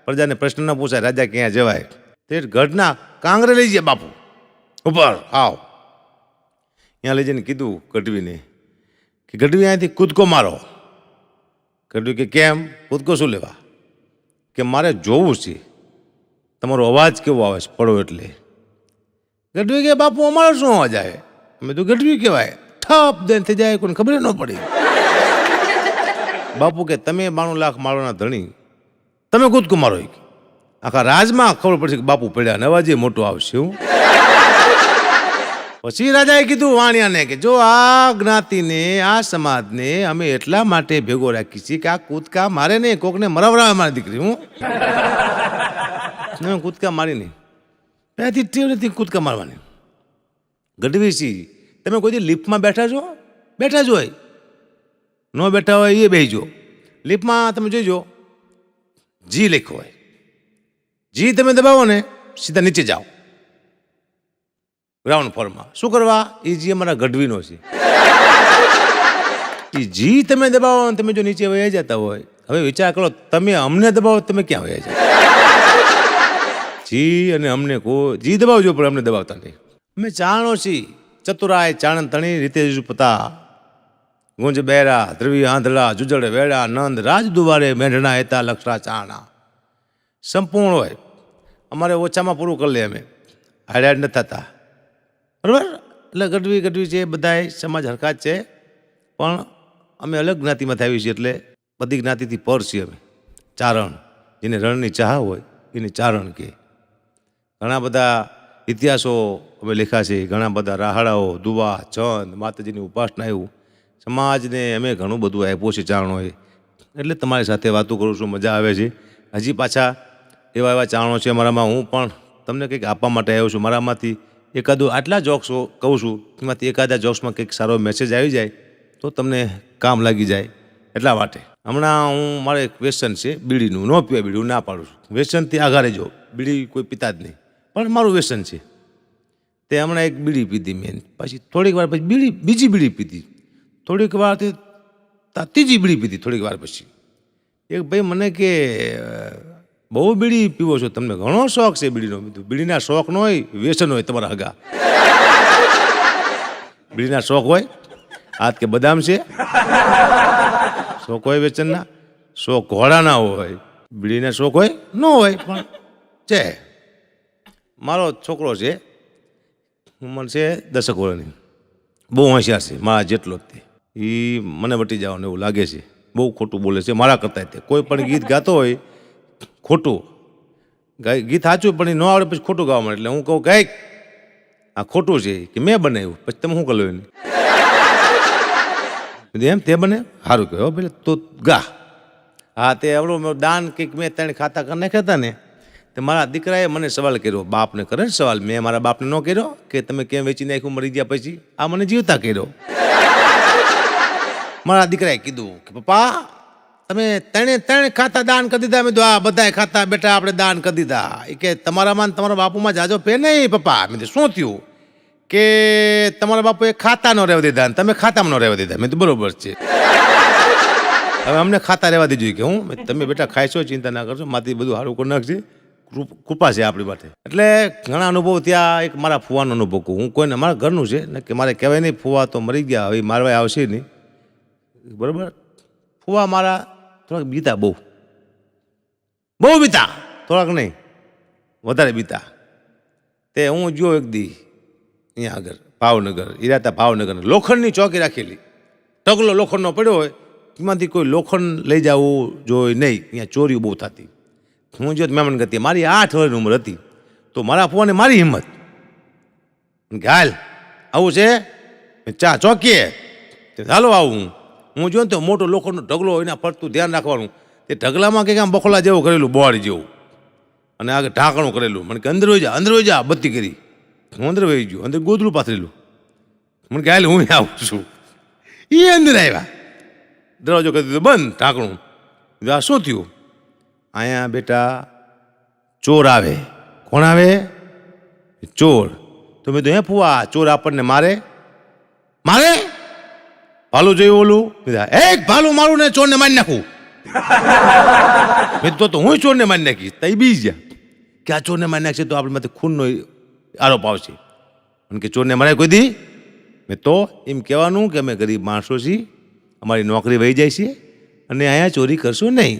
પ્રજાને પ્રશ્ન ન પૂછાય, રાજા ક્યાં જવાય. તે ગઢના કાંગરે લઈ જાય બાપુ ઉપર. આવ ત્યાં લઈ જઈને કીધું ગઢવીને કે ગઢવી અહીંયાથી કૂદકો મારો. ગઢવી કે કેમ? કૂદકો શું લેવા? કે મારે જોવું છે તમારો અવાજ કેવો આવે છે પડો એટલે. ગઢવી કે બાપુ અમારો શું અવાજ આવે? અમે તો ગઢવી કહેવાય. ઠપ દઈને થઈ જાય, કોઈને ખબર ન પડી. બાપુ કે તમે 92 લાખ માળવાના ધણી, તમે કૂદકો મારો. આખા રાજમાં ખબર પડશે કે બાપુ પડ્યા ને અવાજ મોટો આવશે. હું પછી રાજાએ કીધું વાણિયાને કે જો આ જ્ઞાતિને, આ સમાજને અમે એટલા માટે ભેગો રાખી છીએ કે આ કૂદકા મારે નહીં, કોકને મરાવરાવે મારી દીકરી. હું કૂદકા મારી નહીં, ત્યાંથી ટેવ નથી કૂદકા મારવાની. ગઢવી સી તમે કોઈ દી લિફ્ટમાં બેઠા છો? બેઠા જ હોય. ન બેઠા હોય એ બેસજો. લિફ્ટમાં તમે જોઈજો જી લખ્યો હોય. જી તમે દબાવો ને સીધા નીચે જાઓ ગ્રાઉન્ડ ફ્લોરમાં. શું કરવા? એ જી અમારા ગઢવીનો છે. એ જી તમે દબાવો ને તમે જો નીચે વયા જતા હોય. હવે વિચાર કરો, તમે અમને દબાવો તમે ક્યાં વયા જાય? જી અને અમને જી દબાવજો પણ અમને દબાવતા નહીં. અમે ચાણો છીએ, ચતુરાય ચાણન તણી રીતે પતા ગુંજ બેરા ધ્રવી આંધળા જુજળ વેડા નંદ રાજ દુવારે મેઢણા હેતા લક્ષરા ચાણા. સંપૂર્ણ હોય. અમારે ઓછામાં પૂરું કરી લે. અમે હાડ નથી થતા. બરાબર? એટલે ગઢવી છે, બધાય સમાજ હરકત છે, પણ અમે અલગ જ્ઞાતિમાંથી આવી છીએ. એટલે બધી જ્ઞાતિથી પર છીએ અમે. ચારણ, જેને રણની ચાહ હોય એને ચારણ કહે. ઘણા બધા ઇતિહાસો અમે લખ્યા છે, ઘણા બધા રાહાડાઓ, દુવા, ચંદ, માતાજીની ઉપાસના, એવું સમાજને અમે ઘણું બધું આપ્યું છે ચારણોએ. એટલે તમારી સાથે વાતો કરું છું, મજા આવે છે. હજી પાછા એવા ચારણો છે મારામાં. હું પણ તમને કંઈક આપવા માટે આવ્યો છું. મારામાંથી એકાદું આટલા જોક્સો કહું છું, એમાંથી એકાદા જોક્સમાં કંઈક સારો મેસેજ આવી જાય તો તમને કામ લાગી જાય. એટલા માટે હમણાં મારે એક વ્યસન છે બીડીનું. ન પીવાય બીડી, હું ના પાડું છું. વ્યસનથી આઘારે જો, બીડી કોઈ પીતા જ નહીં, પણ મારું વ્યસન છે. તે હમણાં એક બીડી પીધી મેં, પછી થોડીક વાર પછી બીજી બીડી પીધી, થોડીક વાર ત્રીજી બીડી પીધી. થોડીક વાર પછી એક ભાઈ મને કે બહુ બીડી પીવો છો, તમને ઘણો શોખ છે બીડીનો. બીડીના શોખ ન હોય, વ્યસન હોય તમારા હગા. બીડીના શોખ હોય, હાથ કે બદામ છે શોખ હોય વ્યસનના. શોખ ઘોડાના હોય, બીડીના શોખ હોય ન હોય, પણ છે. મારો છોકરો છે, ઉંમર છે 10 વર્ષની, બહુ હોશિયાર છે, મારા જેટલો જ. તે એ મને વટી જવાનું એવું લાગે છે. બહુ ખોટું બોલે છે મારા કરતાં. તે કોઈ પણ ગીત ગાતો હોય ખોટું ગીત સાચું પણ એ ન આવડે પછી ખોટું ગાવા મળે. એટલે હું કહું ગાય આ ખોટું છે કે મેં બનાવ્યું, પછી તમે શું કર્યું એને? એમ તે બને સારું કહેવાય પેલે તો ગા. હા, તે આવડું દાન કંઈક મેં 3 ખાતા કરી નાખ્યા હતા ને, તે મારા દીકરાએ મને સવાલ કર્યો. બાપને કરે ને સવાલ, મેં મારા બાપને ન કર્યો કે તમે કેમ વેચી નાખ્યું મરી ગયા પછી? આ મને જીવતા કર્યો. મારા દીકરાએ કીધું કે પપ્પા તમે ત્રણે ખાતા દાન કરી દીધા. મેં કીધું આ બધાય ખાતા બેટા આપણે દાન કરી દીધા. એ કે તમારામાં ને તમારા બાપુમાં જાજો પે નહીં પપ્પા. મેં કીધું શું થયું? કે તમારા બાપુએ ખાતા ન રહેવા દીધા ને તમે ખાતામાં ન રહેવા દીધા. મેં તો બરોબર છે, હવે અમને ખાતા રહેવા દીધું કે હું તમે બેટા ખાઈશો, ચિંતા ના કરશો, માથી બધું સારું કરી નાખશે, કૃપા છે આપણી માટે. એટલે ઘણા અનુભવ ત્યાં. એક મારા ફુવાનો અનુભવ કહું. હું કોઈને મારા ઘરનું છે ને કે મારે કહેવાય નહીં ફુવા તો મરી ગયા, હવે મારવા આવશે નહીં, બરાબર. ફુવા મારા થોડાક બીતા, બહુ બીતા, થોડાક નહીં વધારે બીતા. તે હું જો એક દી અહીંયા આગળ ભાવનગર ઈરાતા, ભાવનગર લોખંડની ચોકી રાખેલી, ઢગલો લોખંડનો પડ્યો હોય, એમાંથી કોઈ લોખંડ લઈ જવું જોઈએ નહીં. અહીંયા ચોરીઓ બહુ થતી. હું જો મહેમાન ગતિ, મારી 8 વર્ષની ઉંમર હતી, તો મારા ફુવાને મારી હિંમત કે હાલ આવું છે ચા ચોકીએ, ચાલો આવું. હું જો ને તો મોટો લોખંડનો ઢગલો એના ફરતું ધ્યાન રાખવાનું. તે ઢગલામાં કંઈક આમ બખોલા જેવું કરેલું, બોર્ડ જેવું, અને આગળ ઢાંકણું કરેલું. મને કે અંદર વહી જા બત્તી કરી. હું અંદર વહી ગયો, અંદર ગોદડું પાથરેલું. મને કે હાલ હું આવું છું. એ અંદર આવ્યા, દરવાજો કરી દીધો બંધ, ઢાંકણું. આ શું થયું? અહીંયા બેટા ચોર આવે. કોણ આવે? ચોર. તો મેં તો હે ફુવા ચોર આપણને મારે? ભાલું જોયું ઓલું? એક ભાલું મારું ને ચોરને મારી નાખું. મેં તો હું ચોરને મારી નાખીશ. તો એ બીજ ગયા કે આ ચોરને મારી નાખશે તો આપણી માથે ખૂનનો આરોપ આવશે. અને કે ચોરને મારે કોઈ દી? મેં તો એમ કહેવાનું કે અમે ગરીબ માણસો છીએ, અમારી નોકરી વહી જાય છે અને અહીંયા ચોરી કરશું નહીં.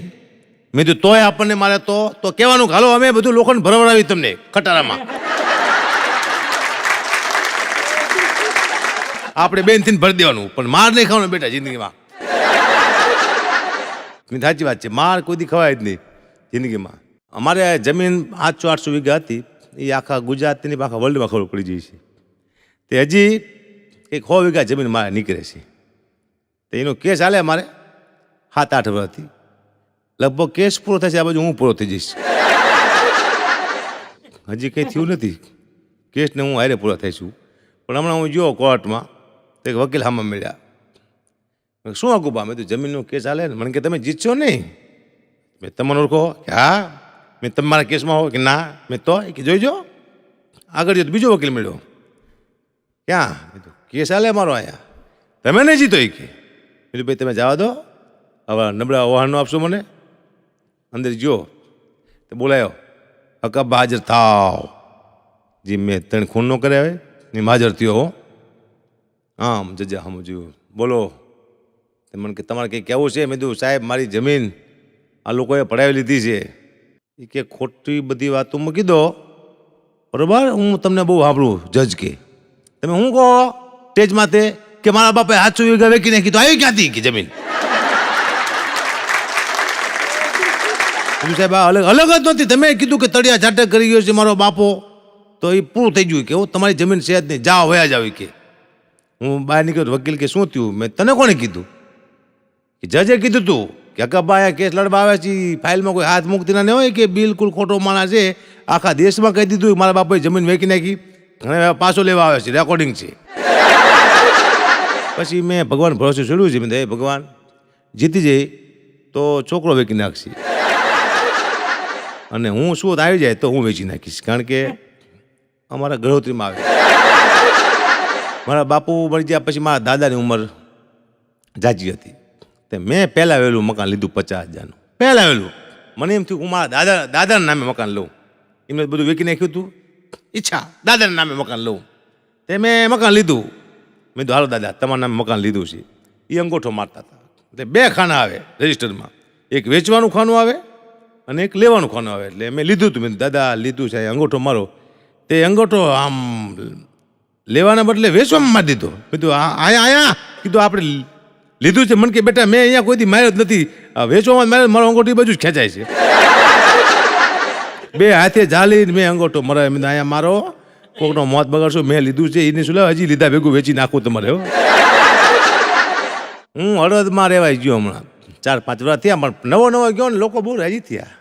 મેં તો તોય આપણને મારે તો કહેવાનું કે હાલો અમે બધું લોખંડ ભરવડાવી તમને ખટારામાં. આપણે બેનથી ભરી દેવાનું, પણ માર નહીં ખાવાનું બેટા જિંદગીમાં. સાચી વાત છે, માર કોઈ દી ખવાય જ નહીં જિંદગીમાં. અમારે જમીન 800 વીઘા હતી, એ આખા ગુજરાતની આખા વર્લ્ડમાં ખબર પડી જાય છે. તે હજી કંઈક 100 વીઘા જમીન મારે નીકળે છે. તો એનો કેસ હાલે મારે 7-8 વર્ષથી. લગભગ કેસ પૂરો થશે આ બાજુ હું પૂરો થઈ જઈશ. હજી કંઈ થયું નથી કેસને, હું હારે પૂરો થઈશું. પણ હમણાં હું ગયો કોર્ટમાં, તો એક વકીલ સામે મળ્યા. શું આગુબા? મેં તો જમીનનો કેસ હાલે ને. મને કે તમે જીતશો નહીં? મેં તમને ઓળખો? કે હા. મેં તમારા કેસમાં હો? કે ના. મેં તો કે જોઈજો. આગળ જો તો બીજો વકીલ મળ્યો. ક્યાં? મેં તો કેસ હાલે મારો અહીંયા, તમે નહીં જીતો. એ કે બીજું ભાઈ તમે જવા દો, હવે નબળા વહાણનો આપશો મને. અંદર જો તો બોલાયો, હકબ હાજર થાવ. જી મેં 3 ખૂન ન કર્યા હોય ને હાજર થયો હો. આમ જજા સમજ્યું. બોલો. મને કે તમારે કંઈ કહેવું છે? મેં કીધું સાહેબ મારી જમીન આ લોકોએ પડાવી લીધી છે. એ કે ખોટી બધી વાતો મૂકી દો, બરાબર? હું તમને બહુ સાંભળું જજ કે તમે શું કહો સ્ટેજમાં તે કે મારા બાપે 700 વીઘા વેચી નાખી. તો આવી ક્યાંથી કે જમીન? સાહેબ અલગ જ નહોતી. તમે કીધું કે તળિયા ઝાટક કરી ગયો છે મારો બાપો, તો એ પૂરું થઈ ગયું. કે તમારી જમીન છે જ નહીં, જાઓ વયા જાવ. કે હું બહાર નીકળ્યો. વકીલ કે શું થયું? મેં તને કોણે કીધું? કે જજે કીધું તું કે અકબભાઈ કેસ લડવા આવે છે, ફાઇલમાં કોઈ હાથ મૂકતી ના હોય કે બિલકુલ ખોટો માણસ છે. આખા દેશમાં કહી દીધું મારા બાપાએ જમીન વેચી નાખી, હવે પાછો લેવા આવે છે, રેકોર્ડિંગ છે. પછી મેં ભગવાન ભરોસે છોડ્યું છે. મેં હે ભગવાન, જીતી જાય તો છોકરો વેચી નાખશે, અને હું શું આવી જાય તો હું વેચી નાખીશ. કારણ કે અમારા ગળોતરીમાં આવે. મારા બાપુ મળી ગયા પછી મારા દાદાની ઉંમર જાજી હતી. તે મેં પહેલાં વહેલું મકાન લીધું 50,000નું. પહેલાં વહેલું મને એમ થયું હું મારા દાદાના નામે મકાન લઉં. એમને બધું વેચી નાખ્યું હતું. ઈચ્છા દાદાના નામે મકાન લઉં. તે મેં મકાન લીધું. મેં કીધું હાલો દાદા તમારા નામે મકાન લીધું છે. એ અંગૂઠો મારતા હતા. એટલે 2 ખાના આવે રજિસ્ટરમાં, એક વેચવાનું ખાનું આવે અને એક લેવાનું ખાનું આવે. એટલે મેં લીધું હતું. મેં દાદા લીધું છે, અંગૂઠો મારો. તે અંગૂઠો આમ લેવાના બદલે વેચવામાં મારી દીધો. કીધું આયા કીધું આપણે લીધું છે. મને કે બેટા મેં અહીંયા કોઈ દી માર્યો જ નથી, વેચવામાં માર્યો. મારો અંગૂઠો એ બાજુ જ ખેંચાય છે. 2 હાથે ઝાલીને મેં અંગૂઠો મરાય. મેં અહીંયા મારો કોકનો મોત બગાડશો, મેં લીધું છે એની શું હજી લીધા ભેગું વેચી નાખું તમારે. હું હળવદમાં રહેવાય ગયો હમણાં 4-5 વર્ષ થયા, પણ નવો ગયો ને લોકો બહુ રાજી થયા.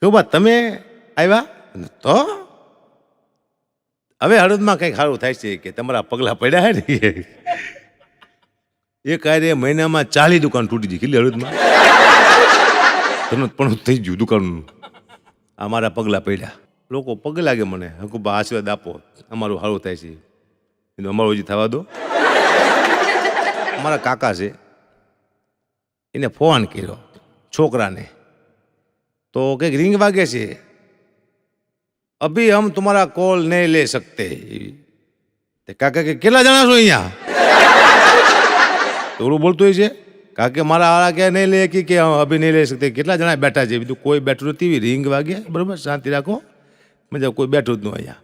કે બા તમે આવ્યા તો હવે હળવદમાં કંઈક સારું થાય છે કે તમારા પગલાં પડ્યા હે ને. એ કાર્ય મહિનામાં 40 દુકાન તૂટી ગઈ કેટલી હળવદમાં. તરત પણ થઈ ગયું દુકાનનું. આ મારા પગલાં પડ્યા. લોકો પગે લાગે મને, હકુબા આશીર્વાદ આપો, અમારું સારું થાય છે. એનું અમારું હજી થવા દો. અમારા કાકા છે, એને ફોન કર્યો છોકરાને, તો કંઈક રિંગ વાગે છે, અભી હમ તમારા કોલ નહીં લે શકતે. કાકા કે કેટલા જણા છો અહીંયા? થોડું બોલતું હોય છે. કારણ કે મારા આળા ક્યાં નહીં લે કે અભી નહીં લઈ શકતે, કેટલા જણા બેઠા છે, બીજું કોઈ બેઠું નથી. રિંગ વાગે, બરાબર, શાંતિ રાખો, મજા, કોઈ બેઠું જ ન અહીંયા.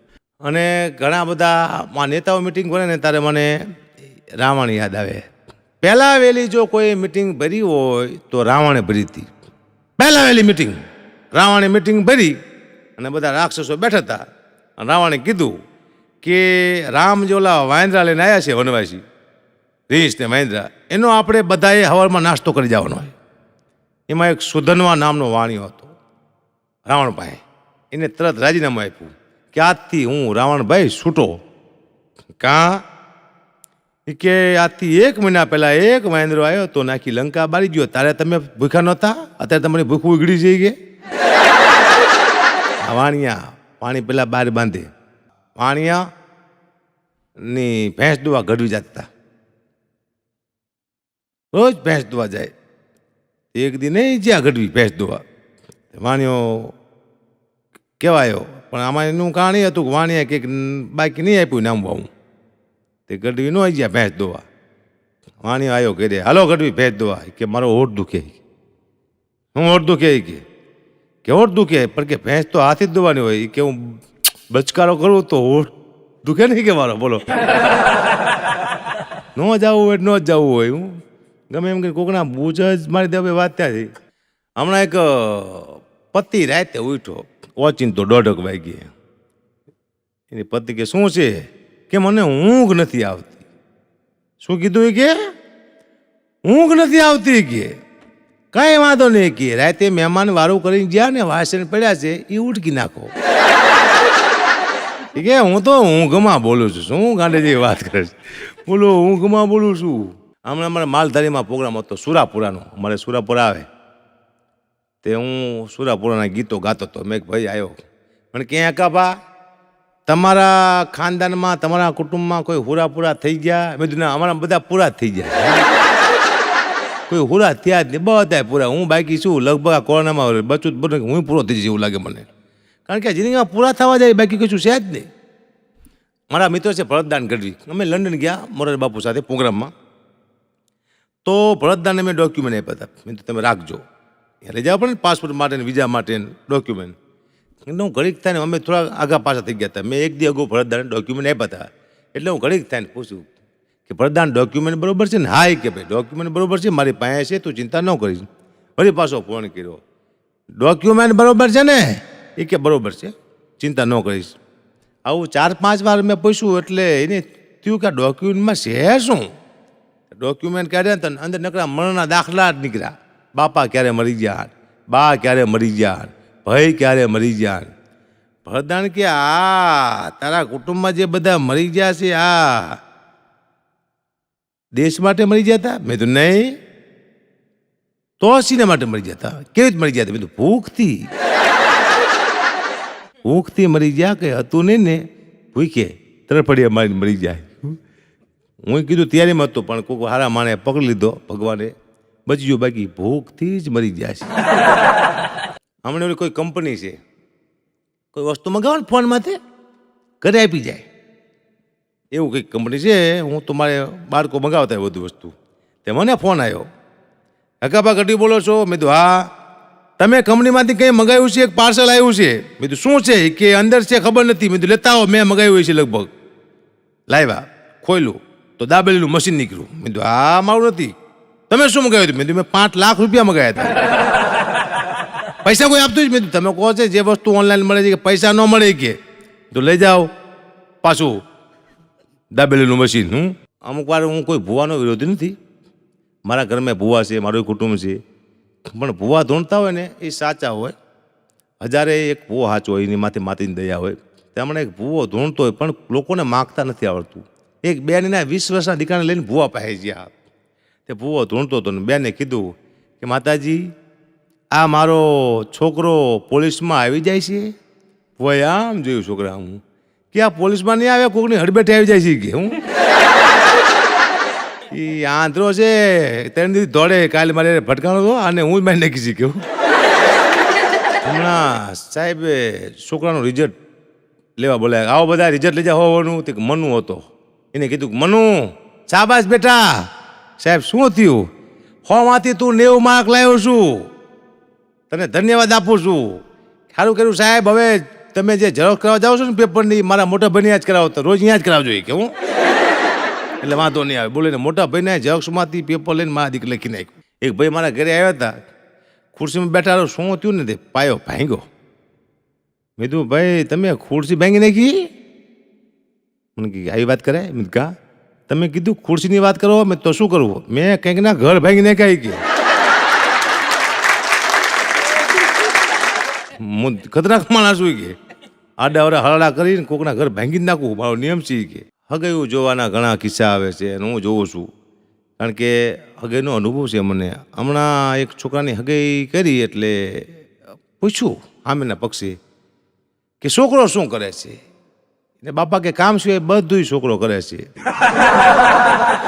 અને ઘણા બધા નેતાઓ મિટિંગ ભરે ને ત્યારે મને રાવણ યાદ આવે. પહેલાં વહેલી જો કોઈ મિટિંગ ભરી હોય તો રાવણે ભરી હતી. પહેલાં વહેલી મિટિંગ રાવણે મિટિંગ ભરી અને બધા રાક્ષસો બેઠા હતા. અને રાવણે કીધું કે રામ જે ઓલા વાંદરા લઈને આવ્યા છે વનવાસી, રીંછ ને વાંદરા, એનો આપણે બધાએ હવારમાં નાસ્તો કરી જવાનો હોય. એમાં એક સુધનવા નામનો વાણિયો હતો રાવણ પાસે. એને તરત રાજીનામું આપ્યું કે આજથી હું રાવણભાઈ છૂટો. કાં કે આજથી 1 મહિના પહેલાં એક વાંદરો આવ્યો તો નાખી લંકા બાળી ગયો. તારે તમે ભૂખ્યા નહોતા, અત્યારે તમારી ભૂખ ઉગડી જઈ ગઈ. વાણિયા પાણી પહેલાં બહાર બાંધે. વાણિયાની ભેંસ દોવા ગઢવી જતા, રોજ ભેંસ દોવા જાય. એક દી નહીં જ્યાં ગઢવી ભેંસ દોવા, વાણિયો કહેવાયો. પણ આમાં એનું કારણ એ હતું કે વાણિયા કંઈક બાકી નહીં આપ્યું નામ વાવું, તે ગઢવી ન આવી ગયા ભેંસ દોવા. વાણિયો આવ્યો કે હાલો ગઢવી ભેંસ દોવા. કે મારો હોઠ દુખે. હું હોઠ દુખે કે હોઠ દુખે, પણ કે ભેંસ તો હાથી જ દોવાની હોય. કે હું બચકારો કરું તો હોઠ દુખે નહીં કે મારો, બોલો. ન જવું હોય ન જ જવું હોય. હું ગમે એમ કે કોકના બૂજ જ મારી દે વાત ત્યાંથી. હમણાં એક પતિ રાતે ઉઠ્યો, ઓચિંતો 1:30 વાગ્યે. એની પતિ કે શું છે? કે મને ઊંઘ નથી આવતી. શું કીધું? એ કે ઊંઘ નથી આવતી. કે કાંઈ વાંધો નહીં, કે રાતે મહેમાન વારું કરીને જ્યાં ને વાસણ પડ્યા છે એ ઉઠકી નાખો. કે હું તો ઊંઘમાં બોલું છું. શું ગાંડે જેવી વાત કરે છે? બોલો ઊંઘમાં બોલું છું. હમણાં અમારે માલધારીમાં પ્રોગ્રામ હતો સુરાપુરાનો. અમારે સુરાપુરા આવે તે હું સુરાપુરાના ગીતો ગાતો હતો. મેં ભાઈ આવ્યો મને ક્યાં કાપા તમારા ખાનદાનમાં તમારા કુટુંબમાં કોઈ હુરાપુરા થઈ ગયા? મેં કીધું ના, અમારા બધા પૂરા થઈ ગયા. કોઈ હુરા થયા જ નહીં, બધા પૂરા. હું બાકી છું. લગભગ આ કોરોનામાં બચું બને હું પૂરો થઈ જઈશ એવું લાગે મને. કારણ કે જિંદગીમાં પૂરા થવા જાય બાકી કશું છે જ નહીં. મારા મિત્રો છે ભરતદાન ગઢવી. અમે લંડન ગયા મોરારી બાપુ સાથે પ્રોગ્રામમાં. તો ભરતદાનને મેં ડોક્યુમેન્ટ આપ્યા હતા. મેં તો તમે રાખજો, લઈ જવા પડે ને પાસપોર્ટ માટે ને વિઝા માટે ડોક્યુમેન્ટ. એટલે હું ઘડીક થાય ને અમે થોડા આગા પાછા થઈ ગયા હતા. મેં એક દી અગાઉ ભરતદાનને ડોક્યુમેન્ટ આપ્યા હતા. એટલે હું ઘડીક થાય ને પૂછ્યું કે ભરતદાન ડોક્યુમેન્ટ બરોબર છે ને? હા. એ કે ભાઈ ડોક્યુમેન્ટ બરોબર છે, મારી પાસે છે, તું ચિંતા ન કરીશ. વળી પાછો ફોન કર્યો, ડોક્યુમેન્ટ બરોબર છે ને? એ કે બરોબર છે, ચિંતા ન કરીશ. આવું 4-5 વાર મેં પૂછ્યું. એટલે એને થયું કે ડોક્યુમેન્ટમાં છે શું? ડોક્યુમેન્ટ કાઢ્યા ને અંદર નકરા મરણના દાખલા જ નીકળ્યા. બાપા ક્યારે મરી ગયા, બા ક્યારે મરી ગયા, ભાઈ ક્યારે મરી ગયા. ભરતદાન કે આ તારા કુટુંબમાં જે બધા મરી ગયા છે આ દેશ માટે મરી ગયા હતા? મેં તો નહીં. તો સીના માટે મરી ગયા હતા? કેવી રીતે મરી ગયા હતા? મેં તો ભૂખથી. ભૂખથી મરી ગયા કે હતું નહીં ને, ભૂખે તરફડિયા મારીને મરી જાય. હું કીધું તૈયારીમાં હતો, પણ કોઈક હારા માણે પકડી લીધો ભગવાને, બચી ગયો. બાકી ભૂખથી જ મરી ગયા છે. હમણાં ઓલી કોઈ કંપની છે, કોઈ વસ્તુ મંગાવો ને ફોનમાંથી ઘરે આપી જાય એવું કંઈક કંપની છે. હું તો મારે બાળકો મંગાવતા હોય બધું વસ્તુ. તે મને ફોન આવ્યો, હકાબા ગઢવી બોલો છો? મેં કીધું હા. તમે કંપનીમાંથી કંઈ મંગાવ્યું છે? એક પાર્સલ આવ્યું છે. મેં કીધું શું છે? કે અંદર છે ખબર નથી. મેં કીધું લેતા આવો, મેં મંગાવ્યું છે લગભગ. લાવ્યા, ખોલ્યું તો દાબેલીનું મશીન નીકળ્યું. મેં કીધું હા મારું નથી. તમે શું મંગાવ્યું હતું? મેં કીધું મેં 5 લાખ રૂપિયા મંગાવ્યા હતા. પૈસા કોઈ આપતું જ? મેં કીધું તમે કહો છો જે વસ્તુ ઓનલાઈન મળે છે કે પૈસા ન મળે કે તો લઈ જાઓ પાછું દાબેલીનું મશીન. અમુક વાર હું કોઈ ભૂવાનો વિરોધી નથી. મારા ઘરમાં ભૂવા છે, મારું કુટુંબ છે, પણ ભૂવા ધૂણતા હોય ને એ સાચા હોય. 1001 ભૂવો સાચો હોય, એની માથે માતીની દયા હોય. તેમણે એક ભૂવો ધૂણતો હોય પણ લોકોને માગતા નથી આવડતું. એક બેનના 20 વર્ષના દીકરાને લઈને ભૂવા પાસે ગયા. તે ભૂવો ધૂણતો હતો ને બેને કીધું કે માતાજી આ મારો છોકરો પોલીસમાં આવી જાય છે હોય આમ જોયું છોકરા હું કે આ પોલીસમાં નહીં આવે કોકની હડબેઠે આવી જાય છે કે હું એ આંધ્રો છે ત્રણ દિવસ દોડે કાલે મારે ભટકાણો હતો અને હું જ મારી નાખી છે કેવું હમણાં સાહેબે છોકરાનું રિઝલ્ટ લેવા બોલાય આવો બધા રિઝલ્ટ લઈ જાવ હોવાનું તે મનુ હતો એને કીધું મનુ શાબાશ બેટા સાહેબ શું થયું હોમાંથી તું 90 માર્ક લાવ્યો છું તને ધન્યવાદ આપું છું સારું કર્યું સાહેબ હવે તમે જે ઝેરોક્ષ કરાવવા જાઓ છો ને પેપરની મારા મોટા ભાઈને જ કરાવો તો રોજ અહીંયા જ કરાવજો કે હું એટલે વાંધો નહીં આવે બોલે ને મોટા ભાઈને ઝેરોક્ષમાંથી પેપર લઈને મારા દીકરી લખી નાખ્યું એક ભાઈ મારા ઘરે આવ્યા હતા ખુરશીમાં બેઠા શું થયું ને તે પાયો ભાંગ્યો મેં કીધું ભાઈ તમે ખુરશી ભાંગી નાખી મને કે આવી વાત કરે મેં કા તમે કીધું ખુરશીની વાત કરો મેં તો શું કરવું મેં કંઈક ના ઘર ભાંગી નાખાય કે ખતરનાક માણસ હોય કે આડા અવડા હરડા કરીને કોકના ઘર ભાંગી જ નાખવું મારો નિયમ છે કે હગાઈઓ જોવાના ઘણા કિસ્સા આવે છે અને હું જોઉં છું કારણ કે હગાઈનો અનુભવ છે મને હમણાં એક છોકરાની હગાઈ કરી એટલે પૂછ્યું સામેના પક્ષે કે છોકરો શું કરે છે ને બાપા કે કામ સિવાય બધું છોકરો કરે છે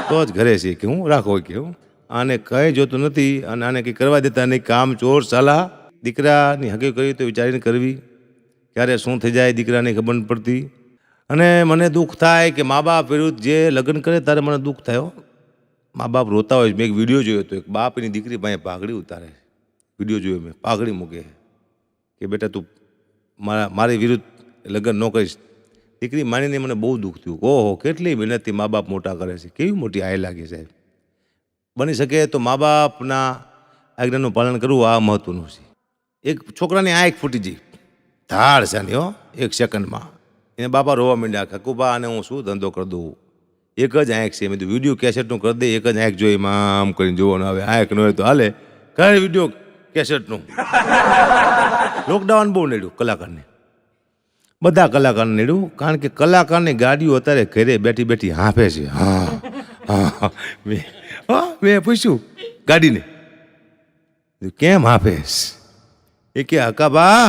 તો જ ઘરે છે કે હું રાખો કે હું આને કંઈ જોતું નથી અને આને કંઈ કરવા દેતા નહીં કામ ચોર ચાલા દીકરાની હગાઈ કરી તો વિચારીને કરવી ક્યારે શું થઈ જાય દીકરાને ખબર નથી પડતી અને મને દુઃખ થાય કે મા બાપ વિરુદ્ધ જે લગ્ન કરે ત્યારે મને દુઃખ થયો મા બાપ રોતા હોય મેં એક વિડીયો જોયો હતો એક બાપની દીકરી પાસે પાઘડી ઉતારે વિડીયો જોયો મેં પાઘડી મૂકે કે બેટા તું મારી વિરુદ્ધ લગ્ન ન કરીશ દીકરી માનીને મને બહુ દુઃખ થયું ઓહો કેટલી મહેનતથી મા બાપ મોટા કરે છે કેવી મોટી આય લાગે સાહેબ બની શકે તો મા બાપના આજ્ઞાનું પાલન કરવું આ મહત્વનું છે એક છોકરાની આંખ ફૂટી ગઈ ધાડ સાની હો એક સેકન્ડમાં એને બાપા રોવા માંડ્યા ખકુબા અને હું શું ધંધો કરી દઉં એક જ આંખ છે મેં તો વિડીયો કેસેટનું કરી દે એક જ આંખ જોઈ આમ કરીને જોવાનું આવે આંખ ન હોય તો હાલે કઈ વિડીયો કેસેટનું લોકડાઉન બહુ નડ્યું કલાકારને બધા કલાકારને નડ્યું કારણ કે કલાકારની ગાડીઓ અત્યારે ઘરે બેઠી બેઠી હાંફે છે હા હા મેં પૂછ્યું ગાડીને કેમ હાંફેશ એ કે હકાબા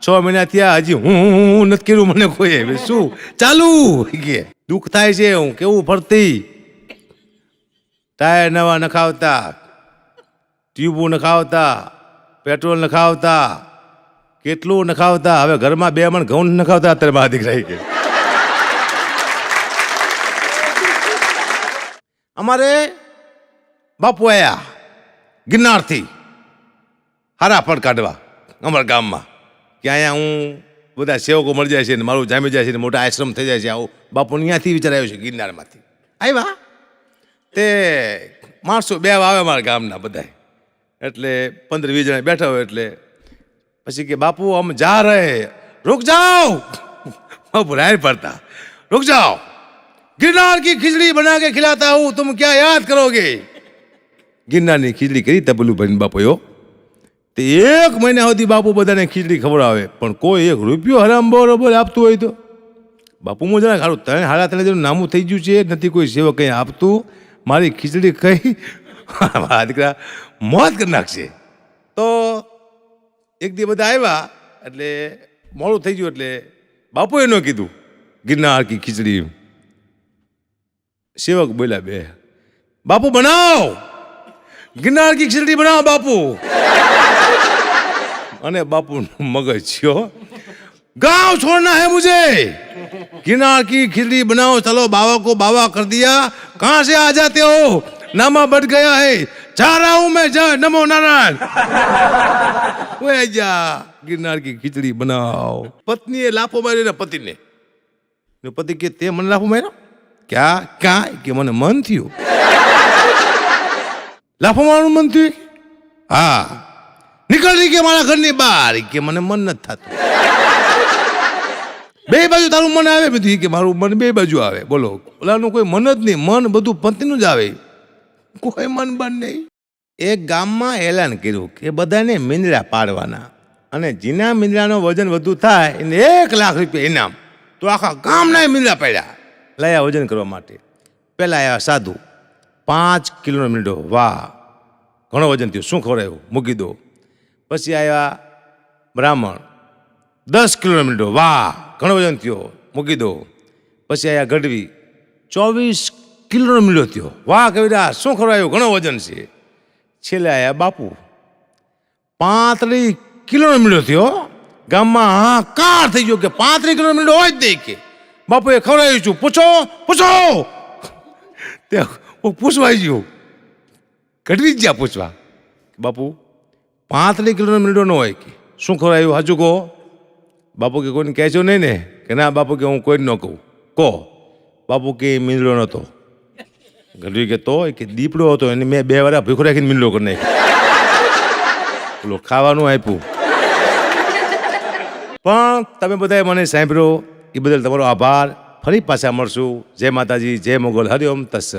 6 મહિના થયા હજી હું નથી કર્યું મને કોઈ શું ચાલુ કે દુઃખ થાય છે હું કેવું ફરતી ટાયર નવા નખાવતા ટ્યુબો નખાવતા પેટ્રોલ નખાવતા કેટલું નખાવતા હવે ઘરમાં 2 મણ ઘઉં નખાવતા અત્યારે મારા દીકરા કે અમારે બાપુ આયા ગિરનારથી હારા ફળ કાઢવા અમારા ગામમાં કે અહીંયા હું બધા સેવકો મળી જાય છે ને મારું જામી જાય છે ને મોટા આશ્રમ થઈ જાય છે આવું બાપુ અહીંયાથી વિચાર આવ્યો છે ગિરનારમાંથી આવ્યા તે માણસો 2 આવે મારા ગામના બધા એટલે 15-20 જણા બેઠા હોય એટલે પછી કે બાપુ હમ જા રહે रुक जाओ बापू राय पड़ता रुक जाओ गिरनार की खिचड़ी बना के खिलाता हूं तुम क्या याद करोगे गिरनार की खिचड़ी કરી તબલું ભાઈ બાપુયો તે 1 મહિના સુધી બાપુ બધાને ખીચડી ખવડાવે પણ કોઈ 1 રૂપિયો હરામ બરોબર આપતું હોય તો બાપુ હું જરા ખારું 3.5 જેવું નામું થઈ ગયું છે નથી કોઈ સેવક કંઈ આપતું મારી ખીચડી કઈ મારા દીકરા મોત કરી નાખશે તો એક દી બધા આવ્યા એટલે મોડું થઈ ગયું એટલે બાપુએ ન કીધું गिरनार की खिचड़ी सेवक बोला बे बापू बनाओ गिरनार की खिचड़ी बनाओ बापू अने बापू मगज छो गांव छोड़ना है मुझे गिरनार की खिचड़ी बनाओ चलो बाबा को बाबा कर दिया कहां से आ जाते हो नामा बढ़ गया है जा रहा हूं मैं जा नमो नारायण वे जा गिरनार की खिचड़ी बनाओ पत्नी ए लाफो मारे ना पति ने पति के ते मन लाफो मार्यो क्या क्या के मन मन थयो लाफो मारવાનું मन थયું હા નીકળી કે મારા ઘરની બહાર કે મને મન નથી થાતું બે બાજુ તારું મન આવે બધું કે મારું મન બે બાજુ આવે બોલો ઓલાનું કોઈ મન જ નહીં મન બધું પતિનું જ આવે કોઈ મન બન નહીં એક ગામમાં એલાન કર્યું કે બધાને મીંદડા પાડવાના અને જીના મીંદડાનો વજન વધુ થાય એને 1 લાખ રૂપિયા ઇનામ તો આખા ગામના મીંદડા પાડ્યા લાયા વજન કરવા માટે પહેલાં આવ્યા સાધુ 5 કિલોનો મીંડો વાહ ઘણો વજન થયું શું ખવડાવ્યું મૂકી દો પછી આવ્યા બ્રાહ્મણ 10 કિલોનો મીંડો, વાહ ઘણો વજન થયો, મૂકી દો. પછી આવ્યા ગઢવી 24 કિલોનો મીંડો થયો, વાહ કવિરાજ શું ખવડાવ્યું, ઘણો વજન છે. છેલ્લે આવ્યા બાપુ 35 કિલોનો મીંડો થયો, ગામમાં હાહાકાર થઈ ગયો કે 35 કિલોનો મીંડો હોય જ નહીં કે બાપુએ ખવડાવ્યું છું, પૂછો પૂછો. તે પૂછવા ગયું, ગઢવી જ ગયા પૂછવા, બાપુ 35 કિલોનો મીંડો ન હોય કે શું ખવડાવ્યું, હાજુ કહો. બાપુ કે કોઈને કહેજો નહીં ને, કે ના બાપુ કે હું કોઈને ન કહું, કહો. બાપુ કે મીંડો નહોતો. ગઢવી કે તો કે દીપડો હતો, એને મેં 2 વાર ભૂખ રાખીને મીંડો કરી નાખ્યો, બોલો ખાવાનું આપ્યું. પણ તમે બધાએ મને સાંભળ્યો એ બદલ તમારો આભાર. ફરી પાછા મળશું. જય માતાજી, જય મોગલ, હરિઓમ તસ્સ.